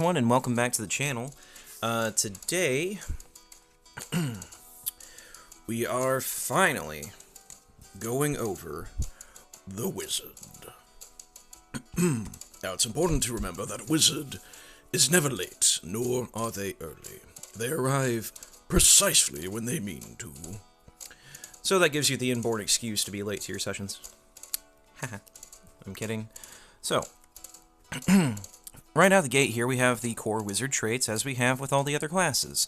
Everyone, and welcome back to the channel. Today we are finally going over the Wizard. Now, it's important to remember that a wizard is never late, nor are they early. They arrive precisely when they mean to. So that gives you the inborn excuse to be late to your sessions. Haha, I'm kidding. So, right out of the gate here, we have the core wizard traits, as we have with all the other classes.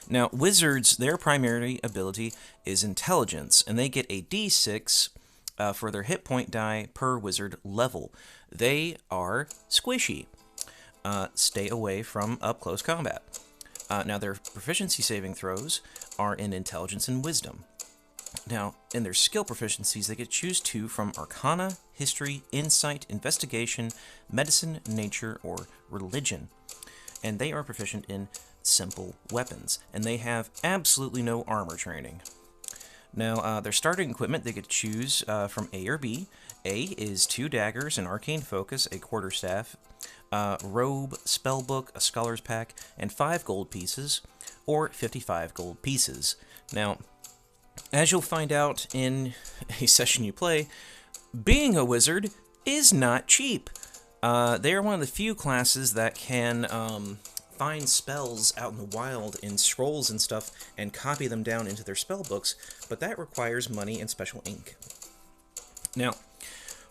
Now, wizards, their primary ability is intelligence, and they get a d6 for their hit point die per wizard level. They are squishy. Stay away from up-close combat. Now, their proficiency saving throws are in intelligence and wisdom. Now, in their skill proficiencies, they get to choose 2 from Arcana, History, Insight, Investigation, Medicine, Nature, or Religion. And they are proficient in simple weapons, and they have absolutely no armor training. Now, their starting equipment, they get to choose from A or B. A is 2 daggers, an arcane focus, a quarterstaff, robe, spellbook, a scholar's pack, and 5 gold pieces, or 55 gold pieces. Now, as you'll find out in a session you play, being a wizard is not cheap. They are one of the few classes that can find spells out in the wild in scrolls and stuff and copy them down into their spell books, but that requires money and special ink. Now,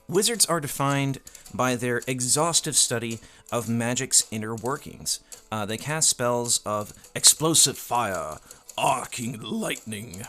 wizards are defined by their exhaustive study of magic's inner workings. They cast spells of explosive fire, arcing lightning,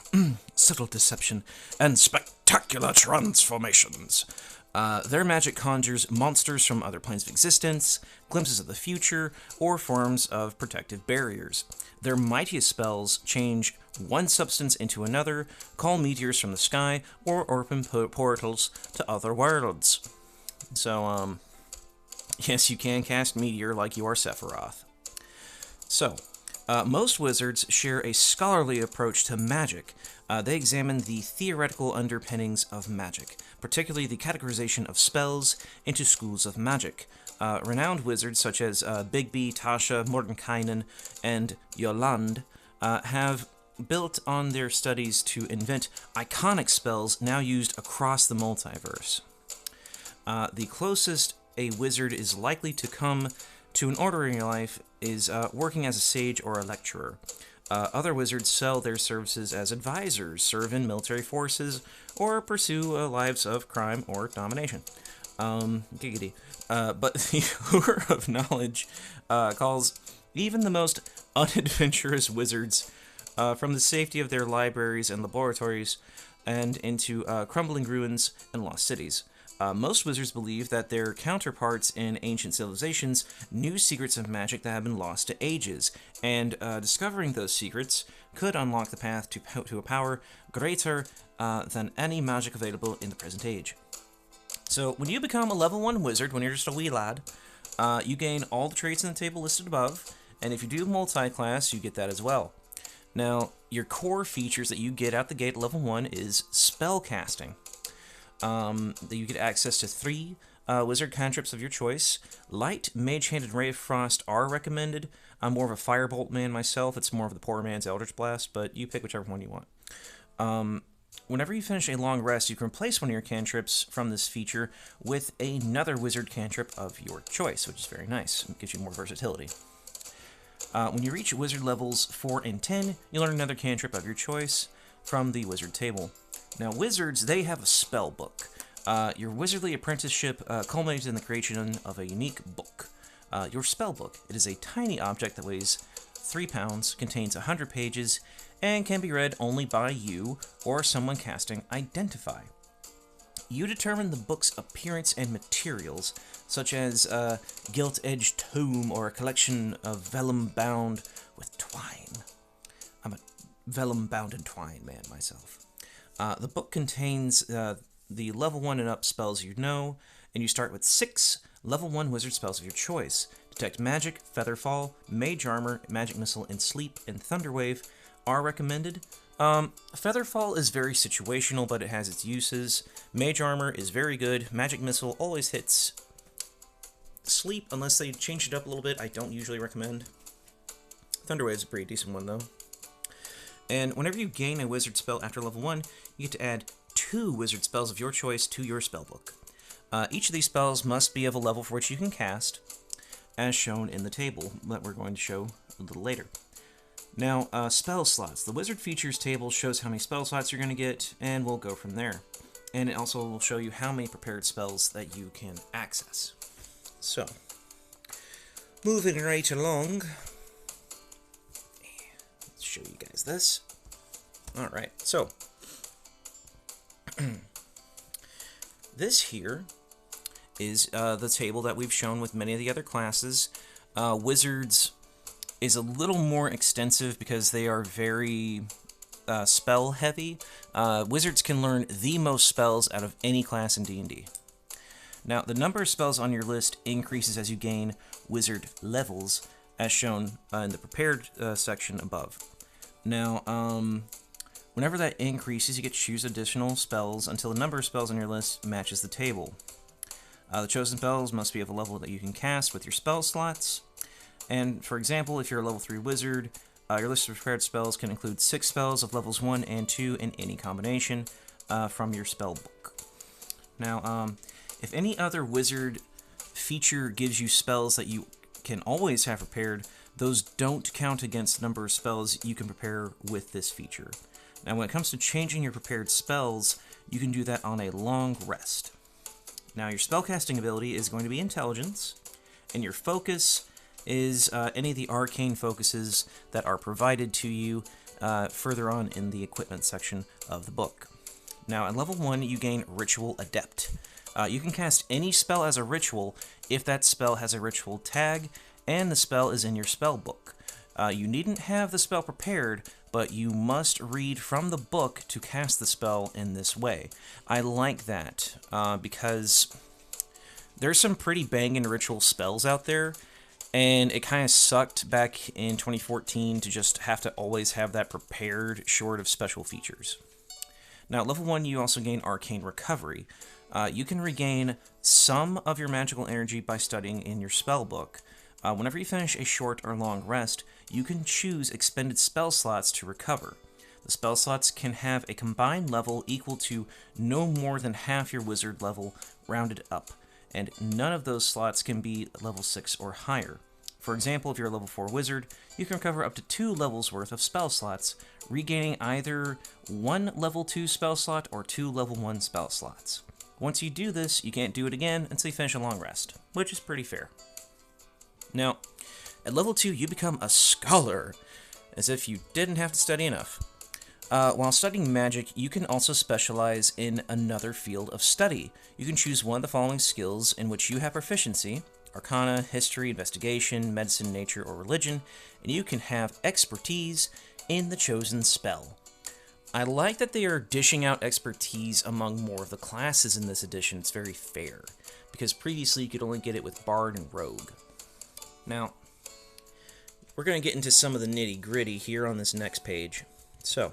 subtle deception, and spectacular transformations. Their magic conjures monsters from other planes of existence, glimpses of the future, or forms of protective barriers. Their mightiest spells change one substance into another, call meteors from the sky, or open portals to other worlds. So, yes, you can cast meteor like you are Sephiroth. So, most wizards share a scholarly approach to magic. They examine the theoretical underpinnings of magic, particularly the categorization of spells into schools of magic. Renowned wizards such as Bigby, Tasha, Mordenkainen, and Yolande have built on their studies to invent iconic spells now used across the multiverse. The closest a wizard is likely to come to an ordinary life is working as a sage or a lecturer. Other wizards sell their services as advisors, serve in military forces, or pursue lives of crime or domination. Giggity. But the lure of knowledge calls even the most unadventurous wizards from the safety of their libraries and laboratories and into crumbling ruins and lost cities. Most wizards believe that their counterparts in ancient civilizations knew secrets of magic that have been lost to ages, and discovering those secrets could unlock the path to a power greater than any magic available in the present age. So, when you become a level 1 wizard, when you're just a wee lad, you gain all the traits in the table listed above, and if you do multi-class, you get that as well. Now, your core features that you get out the gate at level 1 is spell casting. You get access to 3 wizard cantrips of your choice. Light, Mage Hand, and Ray of Frost are recommended. I'm more of a Firebolt man myself. It's more of the poor man's Eldritch Blast, but you pick whichever one you want. Whenever you finish a long rest, you can replace one of your cantrips from this feature with another wizard cantrip of your choice, which is very nice. It gives you more versatility. When you reach wizard levels 4 and 10, you learn another cantrip of your choice from the wizard table. Now, wizards, they have a spell book. Your wizardly apprenticeship culminates in the creation of a unique book. Your spell book. It is a tiny object that weighs 3 pounds, contains 100 pages, and can be read only by you or someone casting Identify. You determine the book's appearance and materials, such as a gilt-edged tome or a collection of vellum bound with twine. I'm a vellum bound in twine man myself. The book contains the level 1 and up spells you know, and you start with 6 level 1 wizard spells of your choice. Detect Magic, Featherfall, Mage Armor, Magic Missile, and Sleep, and Thunderwave are recommended. Featherfall is very situational, but it has its uses. Mage Armor is very good. Magic Missile always hits Sleep, unless they change it up a little bit, I don't usually recommend. Thunderwave is a pretty decent one, though. And whenever you gain a wizard spell after level 1, you get to add 2 wizard spells of your choice to your spellbook. Each of these spells must be of a level for which you can cast, as shown in the table that we're going to show a little later. Now, spell slots. The wizard features table shows how many spell slots you're going to get, and we'll go from there. And it also will show you how many prepared spells that you can access. So, moving right along, let's show you guys this. Alright, so, this here is the table that we've shown with many of the other classes. Wizards is a little more extensive because they are very spell heavy. Wizards can learn the most spells out of any class in D&D. Now, the number of spells on your list increases as you gain wizard levels, as shown in the prepared section above. Now, whenever that increases, you get to choose additional spells until the number of spells on your list matches the table. The chosen spells must be of a level that you can cast with your spell slots. And, for example, if you're a level 3 wizard, your list of prepared spells can include 6 spells of levels 1 and 2 in any combination from your spell book. Now, if any other wizard feature gives you spells that you can always have prepared, those don't count against the number of spells you can prepare with this feature. Now, when it comes to changing your prepared spells, you can do that on a long rest. Now, your spellcasting ability is going to be Intelligence, and your focus is any of the arcane focuses that are provided to you further on in the equipment section of the book. Now, at level 1, you gain Ritual Adept. You can cast any spell as a ritual if that spell has a ritual tag and the spell is in your spell book. You needn't have the spell prepared, but you must read from the book to cast the spell in this way. I like that because there's some pretty banging ritual spells out there, and it kind of sucked back in 2014 to just have to always have that prepared short of special features. Now, at level 1, you also gain Arcane Recovery. You can regain some of your magical energy by studying in your spell book. Whenever you finish a short or long rest, you can choose expended spell slots to recover. The spell slots can have a combined level equal to no more than half your wizard level rounded up, and none of those slots can be level 6 or higher. For example, if you're a level 4 wizard, you can recover up to 2 levels worth of spell slots, regaining either 1 level 2 spell slot or 2 level 1 spell slots. Once you do this, you can't do it again until you finish a long rest, which is pretty fair. Now, at level 2, you become a scholar, as if you didn't have to study enough. While studying magic, you can also specialize in another field of study. You can choose one of the following skills in which you have proficiency: Arcana, History, Investigation, Medicine, Nature, or Religion, and you can have expertise in the chosen spell. I like that they are dishing out expertise among more of the classes in this edition. It's very fair, because previously you could only get it with Bard and Rogue. Now, we're going to get into some of the nitty-gritty here on this next page. So,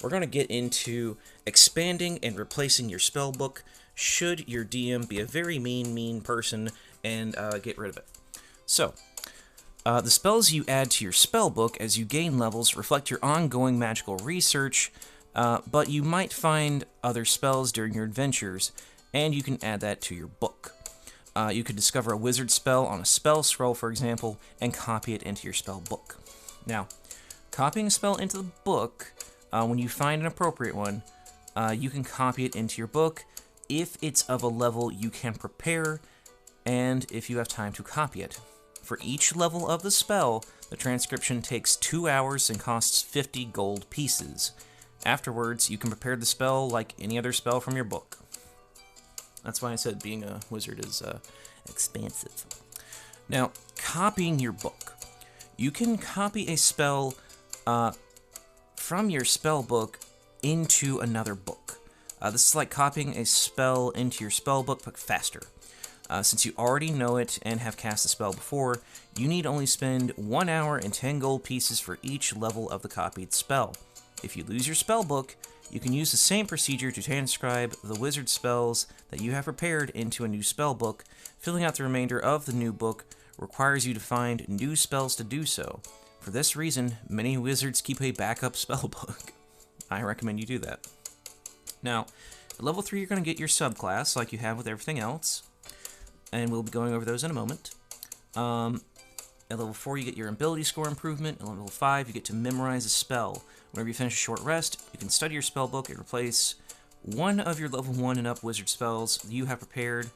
we're going to get into expanding and replacing your spellbook should your DM be a very mean person and get rid of it. So, the spells you add to your spellbook as you gain levels reflect your ongoing magical research, but you might find other spells during your adventures, and you can add that to your book. You could discover a wizard spell on a spell scroll, for example, and copy it into your spell book. Now, copying a spell into the book, when you find an appropriate one, you can copy it into your book if it's of a level you can prepare, and if you have time to copy it. For each level of the spell, the transcription takes 2 hours and costs 50 gold pieces. Afterwards, you can prepare the spell like any other spell from your book. That's why I said being a wizard is expansive. Now, copying your book. You can copy a spell from your spell book into another book. This is like copying a spell into your spell book, but faster. Since you already know it and have cast the spell before, you need only spend 1 hour and 10 gold pieces for each level of the copied spell. If you lose your spell book, You can use the same procedure to transcribe the wizard spells that you have prepared into a new spell book. Filling out the remainder of the new book requires you to find new spells to do so. For this reason, many wizards keep a backup spell book. I recommend you do that. Now, at level 3, you're going to get your subclass like you have with everything else, and we'll be going over those in a moment. At level 4, you get your ability score improvement. At level 5, you get to memorize a spell. Whenever you finish a short rest, you can study your spell book and replace one of your level 1 and up wizard spells you have prepared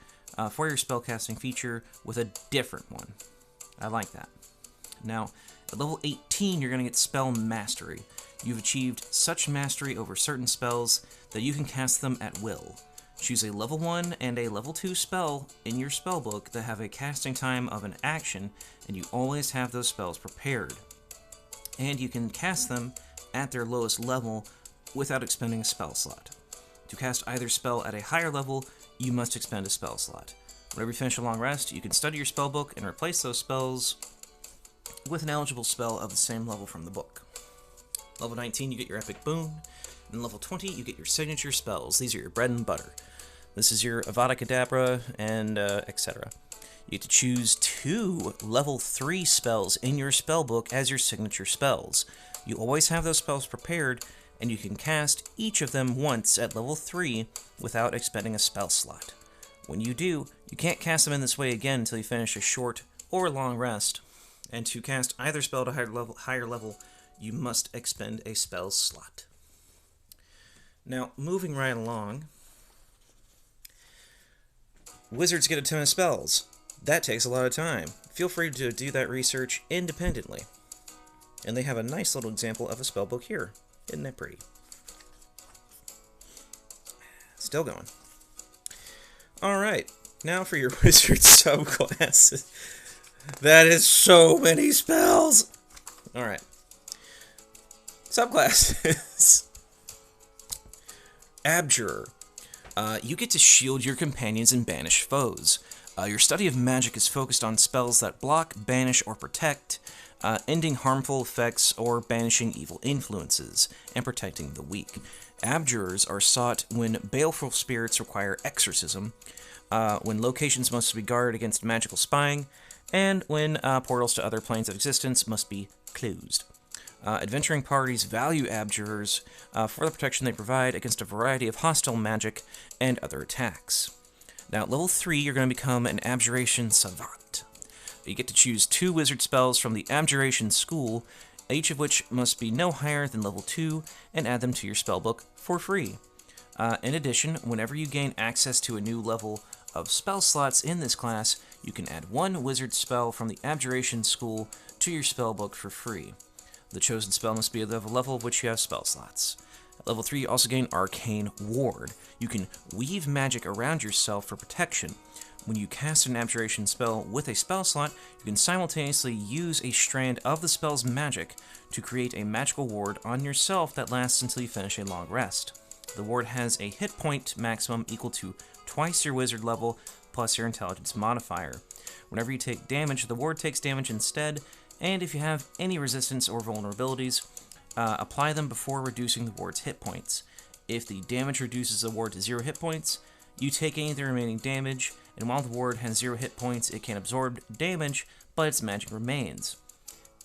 for your spellcasting feature with a different one. I like that. Now, at level 18, you're going to get Spell Mastery. You've achieved such mastery over certain spells that you can cast them at will. Choose a level 1 and a level 2 spell in your spellbook that have a casting time of an action, and you always have those spells prepared. And you can cast them at their lowest level without expending a spell slot. To cast either spell at a higher level, you must expend a spell slot. Whenever you finish a long rest, you can study your spellbook and replace those spells with an eligible spell of the same level from the book. Level 19, you get your Epic Boon. And level 20, you get your signature spells. These are your bread and butter. This is your Avada Kedavra, and etc. You get to choose 2 level 3 spells in your spellbook as your signature spells. You always have those spells prepared, and you can cast each of them once at level 3 without expending a spell slot. When you do, you can't cast them in this way again until you finish a short or long rest, and to cast either spell to higher level, you must expend a spell slot. Now, moving right along, wizards get a ton of spells. That takes a lot of time. Feel free to do that research independently. And they have a nice little example of a spellbook here. Isn't that pretty? Still going. Alright, now for your wizard subclasses. That is so many spells! Alright. Subclasses. Abjurer. You get to shield your companions and banish foes. Your study of magic is focused on spells that block, banish, or protect, ending harmful effects or banishing evil influences, and protecting the weak. Abjurers are sought when baleful spirits require exorcism, when locations must be guarded against magical spying, and when portals to other planes of existence must be closed. Adventuring parties value abjurers for the protection they provide against a variety of hostile magic and other attacks. Now, at level 3, you're going to become an Abjuration Savant. You get to choose 2 wizard spells from the Abjuration School, each of which must be no higher than level 2, and add them to your spellbook for free. In addition, whenever you gain access to a new level of spell slots in this class, you can add 1 wizard spell from the Abjuration School to your spellbook for free. The chosen spell must be of a level of which you have spell slots. At level 3, you also gain Arcane Ward. You can weave magic around yourself for protection. When you cast an Abjuration spell with a spell slot, you can simultaneously use a strand of the spell's magic to create a magical ward on yourself that lasts until you finish a long rest. The ward has a hit point maximum equal to twice your wizard level plus your intelligence modifier. Whenever you take damage, the ward takes damage instead, and if you have any resistance or vulnerabilities, apply them before reducing the ward's hit points. If the damage reduces the ward to 0 hit points, you take any of the remaining damage, and while the ward has 0 hit points, it can absorb damage, but its magic remains.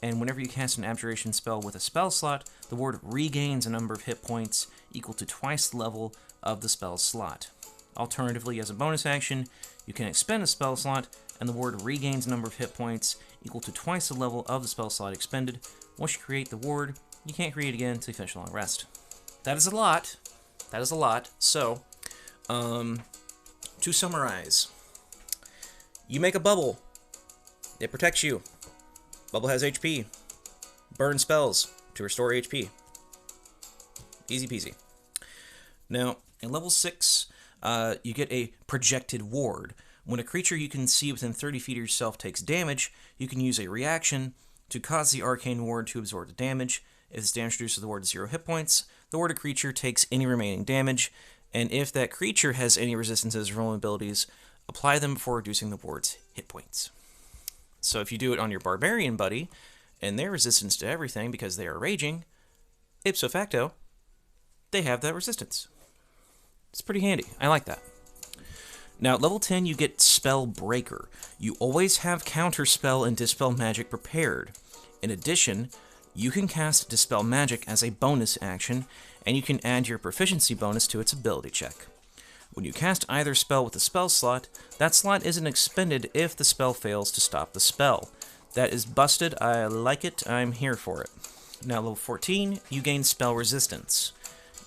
And whenever you cast an Abjuration spell with a spell slot, the ward regains a number of hit points equal to twice the level of the spell slot. Alternatively, as a bonus action, you can expend a spell slot, and the ward regains a number of hit points equal to twice the level of the spell slot expended. Once you create the ward, you can't create it again until you finish a long rest. That is a lot. That is a lot. So, to summarize, you make a bubble. It protects you. Bubble has HP. Burn spells to restore HP. Easy peasy. Now, in level 6, you get a projected ward. When a creature you can see within 30 feet of yourself takes damage, you can use a reaction to cause the arcane ward to absorb the damage. If this damage reduces the ward to 0 hit points, the warded creature takes any remaining damage, and if that creature has any resistances or vulnerabilities, apply them before reducing the ward's hit points. So if you do it on your barbarian buddy, and they're resistant to everything because they are raging, ipso facto, they have that resistance. It's pretty handy. I like that. Now, at level 10, you get Spell Breaker. You always have Counterspell and Dispel Magic prepared. In addition, you can cast Dispel Magic as a bonus action, and you can add your proficiency bonus to its ability check. When you cast either spell with a spell slot, that slot isn't expended if the spell fails to stop the spell. That is busted. I like it. I'm here for it. Now, level 14, you gain Spell Resistance.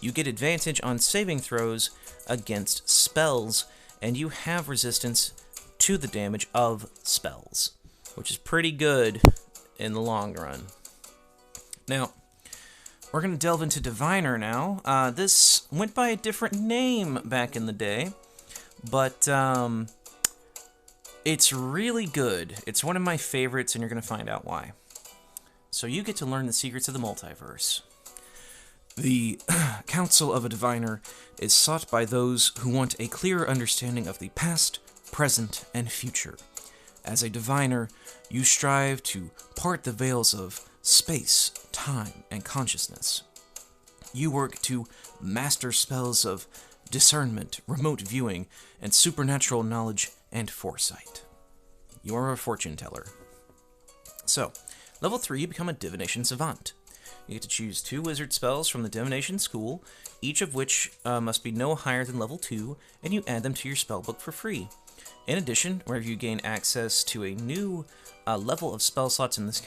You get advantage on saving throws against spells, and you have resistance to the damage of spells, which is pretty good in the long run. Now, we're going to delve into Diviner now. This went by a different name back in the day, but it's really good. It's one of my favorites, and you're going to find out why. So you get to learn the secrets of the multiverse. The counsel of a diviner is sought by those who want a clearer understanding of the past, present, and future. As a diviner, you strive to part the veils of space, time, and consciousness. You work to master spells of discernment, remote viewing, and supernatural knowledge and foresight. You are a fortune teller. So, level 3, you become a divination savant. You get to choose 2 wizard spells from the divination school, each of which must be no higher than level 2, and you add them to your spellbook for free. In addition, wherever you gain access to a new level of spell slots in this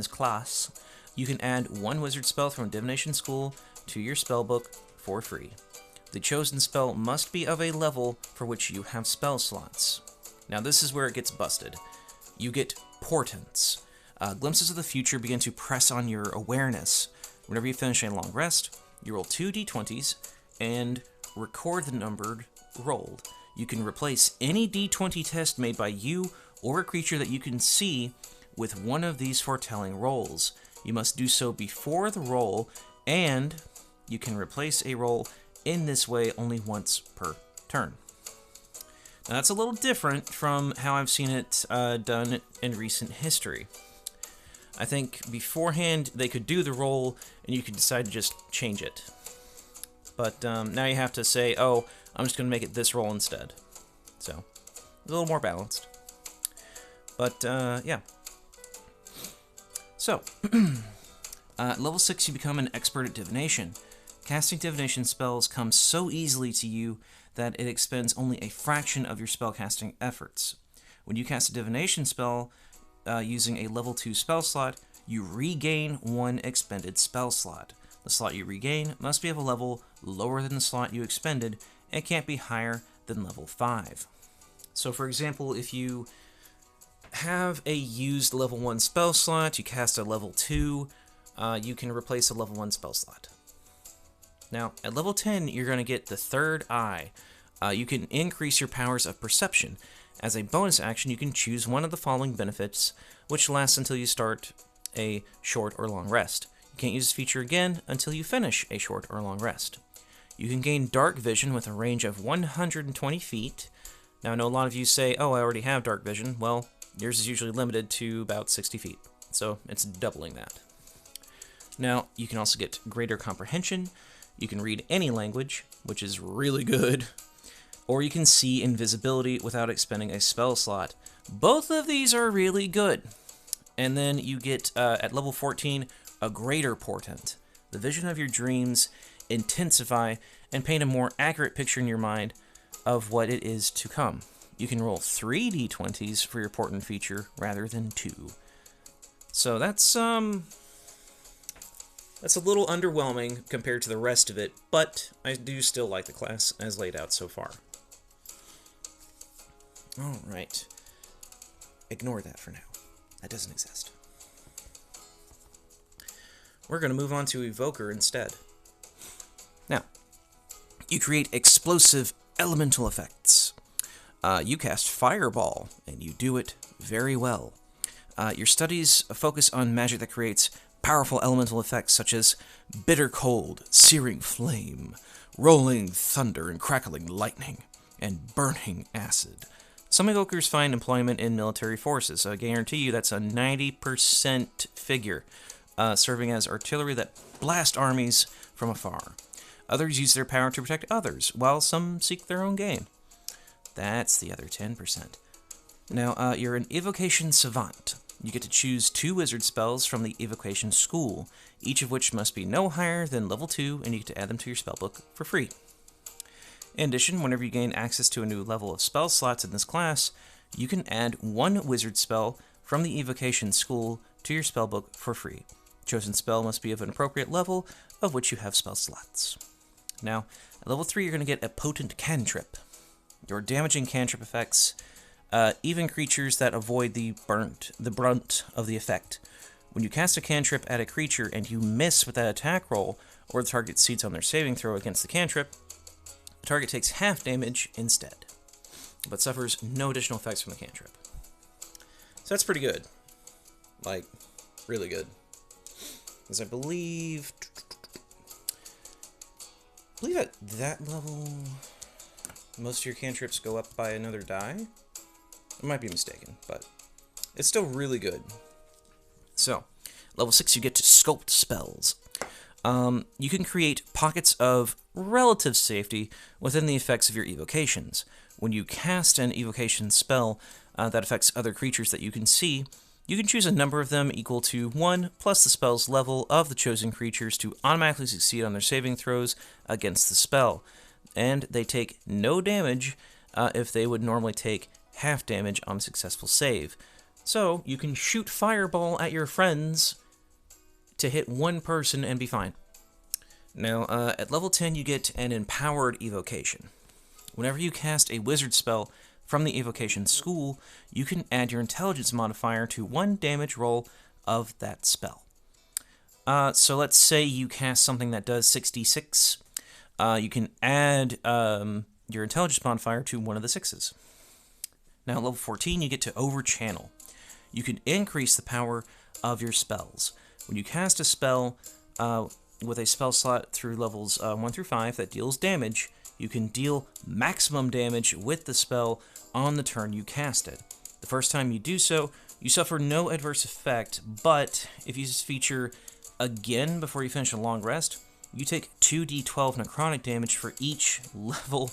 class, you can add 1 wizard spell from divination school to your spellbook for free. The chosen spell must be of a level for which you have spell slots. Now this is where it gets busted. You get portents. Glimpses of the future begin to press on your awareness. Whenever you finish a long rest, you roll 2 d20s and record the number rolled. You can replace any d20 test made by you or a creature that you can see with one of these foretelling rolls. You must do so before the roll, and you can replace a roll in this way only once per turn. Now that's a little different from how I've seen it done in recent history. I think beforehand they could do the roll and you could decide to just change it. But now you have to say, oh, I'm just going to make it this roll instead. So, a little more balanced. But, yeah. So, level 6 you become an expert at divination. Casting divination spells comes so easily to you that it expends only a fraction of your spellcasting efforts. When you cast a divination spell, using a level 2 spell slot, you regain 1 expended spell slot. The slot you regain must be of a level lower than the slot you expended and can't be higher than level 5. So for example, if you have a used level 1 spell slot, you cast a level 2, you can replace a level 1 spell slot. Now, at level 10, you're going to get the third eye. You can increase your powers of perception. As a bonus action, you can choose one of the following benefits, which lasts until you start a short or long rest. You can't use this feature again until you finish a short or long rest. You can gain dark vision with a range of 120 feet. Now, I know a lot of you say, oh, I already have dark vision. Well, yours is usually limited to about 60 feet, so it's doubling that. Now, you can also get greater comprehension. You can read any language, which is really good. Or you can see invisibility without expending a spell slot. Both of these are really good. And then you get, at level 14, a greater portent. The vision of your dreams intensify and paint a more accurate picture in your mind of what it is to come. You can roll 3 d20s for your portent feature rather than 2. So that's a little underwhelming compared to the rest of it, but I do still like the class as laid out so far. Alright. Ignore that for now. That doesn't exist. We're going to move on to Evoker instead. Now, you create explosive elemental effects. You cast Fireball, and you do it very well. Your studies focus on magic that creates powerful elemental effects such as bitter cold, searing flame, rolling thunder and crackling lightning, and burning acid. Some evokers find employment in military forces, so I guarantee you that's a 90% figure, serving as artillery that blast armies from afar. Others use their power to protect others, while some seek their own gain. That's the other 10%. Now, you're an evocation savant. You get to choose 2 wizard spells from the evocation school, each of which must be no higher than level 2, and you get to add them to your spellbook for free. In addition, whenever you gain access to a new level of spell slots in this class, you can add 1 wizard spell from the evocation school to your spellbook for free. Chosen spell must be of an appropriate level of which you have spell slots. Now, at level 3, you're going to get a potent cantrip. Your damaging cantrip effects even creatures that avoid the brunt of the effect. When you cast a cantrip at a creature and you miss with that attack roll, or the target succeeds on their saving throw against the cantrip, the target takes half damage instead, but suffers no additional effects from the cantrip. So that's pretty good. Like, really good. Because I believe at that level, most of your cantrips go up by another die. I might be mistaken, but it's still really good. So, level 6, you get to sculpt spells. You can create pockets of relative safety within the effects of your evocations. When you cast an evocation spell that affects other creatures that you can see, you can choose a number of them equal to 1 plus the spell's level of the chosen creatures to automatically succeed on their saving throws against the spell. And they take no damage if they would normally take half damage on a successful save. So you can shoot fireball at your friends to hit 1 person and be fine. Now, at level 10, you get an empowered evocation. Whenever you cast a wizard spell from the evocation school, you can add your intelligence modifier to 1 damage roll of that spell. So let's say you cast something that does 66. You can add your intelligence modifier to 1 of the 6s. Now, at level 14, you get to overchannel. You can increase the power of your spells. When you cast a spell with a spell slot through levels 1 through 5 that deals damage, you can deal maximum damage with the spell on the turn you cast it. The first time you do so, you suffer no adverse effect, but if you use this feature again before you finish a long rest, you take 2d12 necrotic damage for each level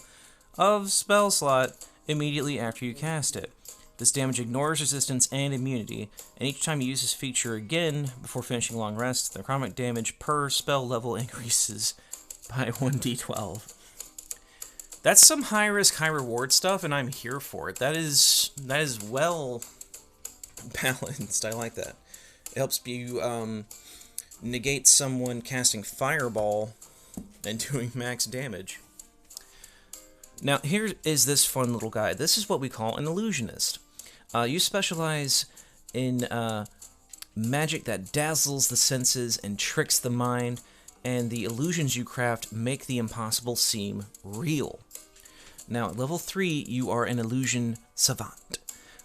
of spell slot immediately after you cast it. This damage ignores resistance and immunity, and each time you use this feature again before finishing a long rest, the necrotic damage per spell level increases by 1d12. That's some high risk, high reward stuff, and I'm here for it. That is well balanced. I like that. It helps you negate someone casting fireball and doing max damage. Now, here is this fun little guy. This is what we call an illusionist. You specialize in magic that dazzles the senses and tricks the mind, and the illusions you craft make the impossible seem real. Now, at level 3, you are an illusion savant.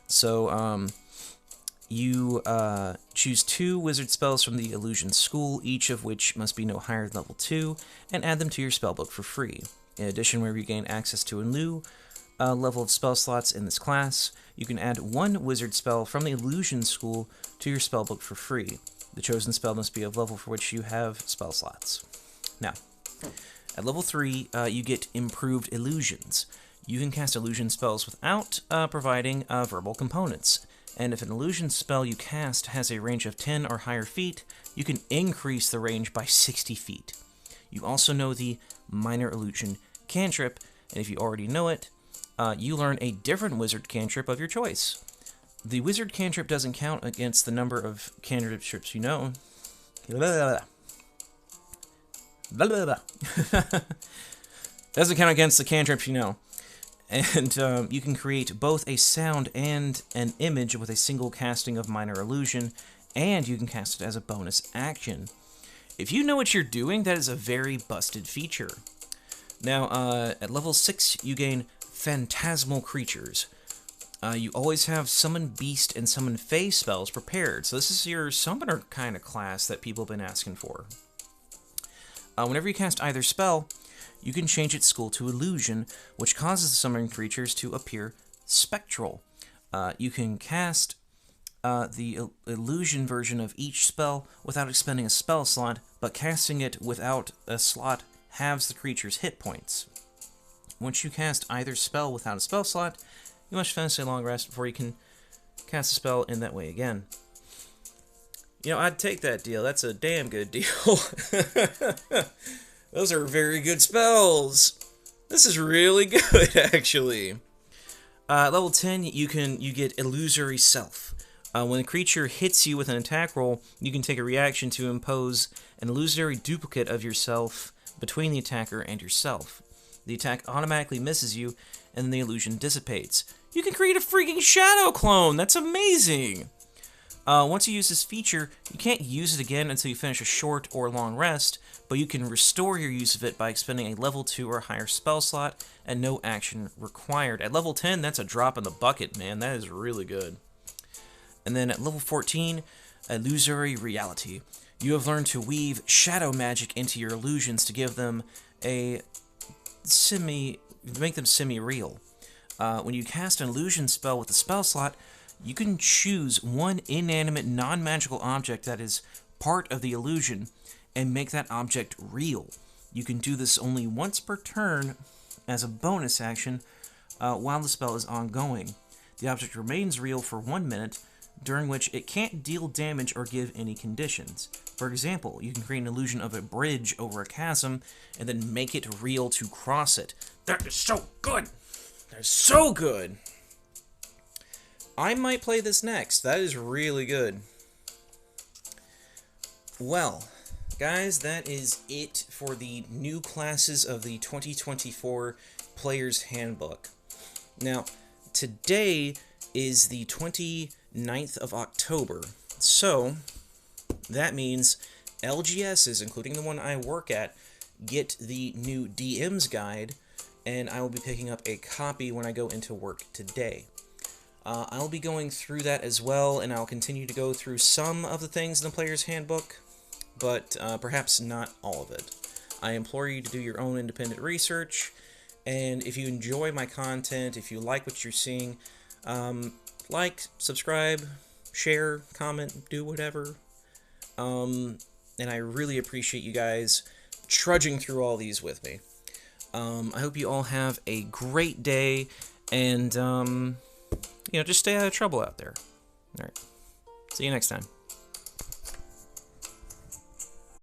So, you choose 2 wizard spells from the illusion school, each of which must be no higher than level 2, and add them to your spellbook for free. In addition, whenever you gain access to a new level of spell slots in this class, you can add 1 wizard spell from the illusion school to your spellbook for free. The chosen spell must be of level for which you have spell slots. Now, at level 3, you get improved illusions. You can cast illusion spells without providing verbal components. And if an illusion spell you cast has a range of 10 or higher feet, you can increase the range by 60 feet. You also know the minor illusion cantrip, and if you already know it, you learn a different wizard cantrip of your choice. The wizard cantrip doesn't count against the number of cantrips you know. Doesn't count against the cantrips you know. And you can create both a sound and an image with a single casting of minor illusion, and you can cast it as a bonus action. If you know what you're doing, that is a very busted feature. Now, at level 6, you gain phantasmal creatures. You always have Summon Beast and Summon Fae spells prepared, so this is your summoner kind of class that people have been asking for. Whenever you cast either spell, you can change its school to Illusion, which causes the summoning creatures to appear spectral. You can cast the Illusion version of each spell without expending a spell slot, but casting it without a slot halves the creature's hit points. Once you cast either spell without a spell slot, you must finish a long rest before you can cast a spell in that way again. You know, I'd take that deal. That's a damn good deal. Those are very good spells. This is really good, actually. Level 10, you get Illusory Self. When a creature hits you with an attack roll, you can take a reaction to impose an illusory duplicate of yourself between the attacker and yourself. The attack automatically misses you, and then the illusion dissipates. You can create a freaking shadow clone! That's amazing! Once you use this feature, you can't use it again until you finish a short or long rest, but you can restore your use of it by expending a level 2 or higher spell slot, and no action required. At level 10, that's a drop in the bucket, man. That is really good. And then at level 14, Illusory Reality. You have learned to weave shadow magic into your illusions to give them make them semi-real. When you cast an illusion spell with a spell slot, you can choose one inanimate, non-magical object that is part of the illusion and make that object real. You can do this only once per turn as a bonus action while the spell is ongoing. The object remains real for 1 minute, during which it can't deal damage or give any conditions. For example, you can create an illusion of a bridge over a chasm and then make it real to cross it. That is so good! That is so good! I might play this next. That is really good. Well, guys, that is it for the new classes of the 2024 Player's Handbook. Now, today is the 29th of October, so that means LGSs, including the one I work at, get the new DM's guide, and I will be picking up a copy when I go into work today. I'll be going through that as well, and I'll continue to go through some of the things in the Player's Handbook, but perhaps not all of it. I implore you to do your own independent research, and if you enjoy my content, if you like what you're seeing, like, subscribe, share, comment, do whatever. And I really appreciate you guys trudging through all these with me. I hope you all have a great day, and, you know, just stay out of trouble out there. Alright, see you next time.